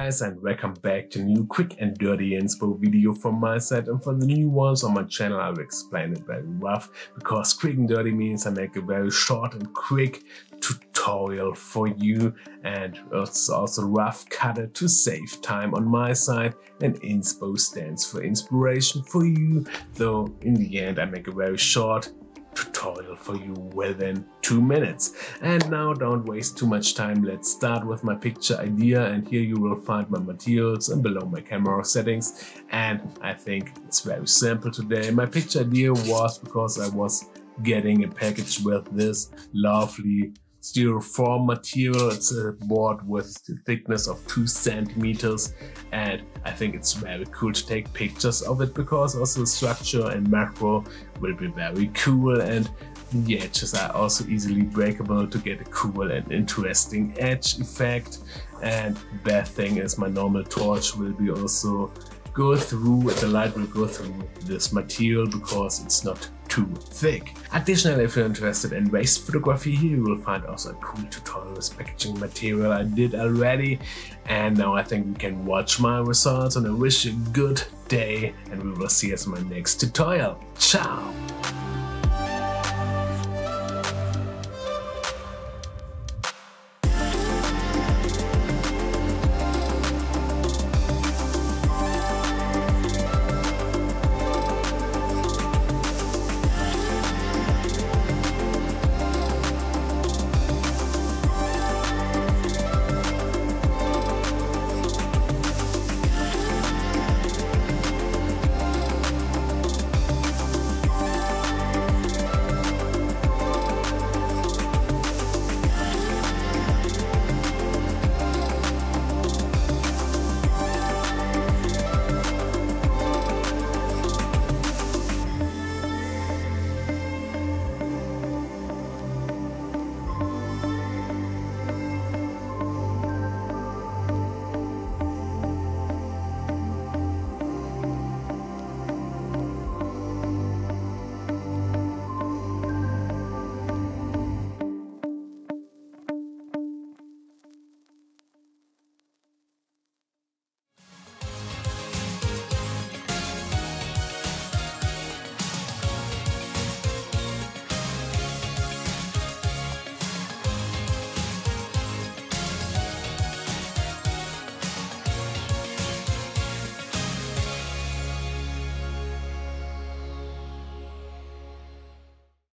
guys, and welcome back to a new quick and dirty inspo video from my side. And for the new ones on my channel, I will explain it very rough, because quick and dirty means I make a very short and quick tutorial for you, and it's also rough cutted to save time on my side, and inspo stands for inspiration for you, though in the end I make a very short tutorial for you within 2 minutes. And now don't waste too much time, let's start with my picture idea, and here you will find my materials and below my camera settings. And I think it's very simple today. My picture idea was because I was getting a package with this lovely Styrofoam material. It's a board with the thickness of 2 centimeters, and I think it's very cool to take pictures of it, because also the structure and macro will be very cool, and the edges are also easily breakable to get a cool and interesting edge effect. And bad thing is my normal torch will be also go through, the light will go through this material because it's not too thick. Additionally, if you're interested in waste photography, here you will find also a cool tutorial with packaging material I did already. And now I think we can watch my results, and I wish you a good day, and we will see us in my next tutorial. Ciao!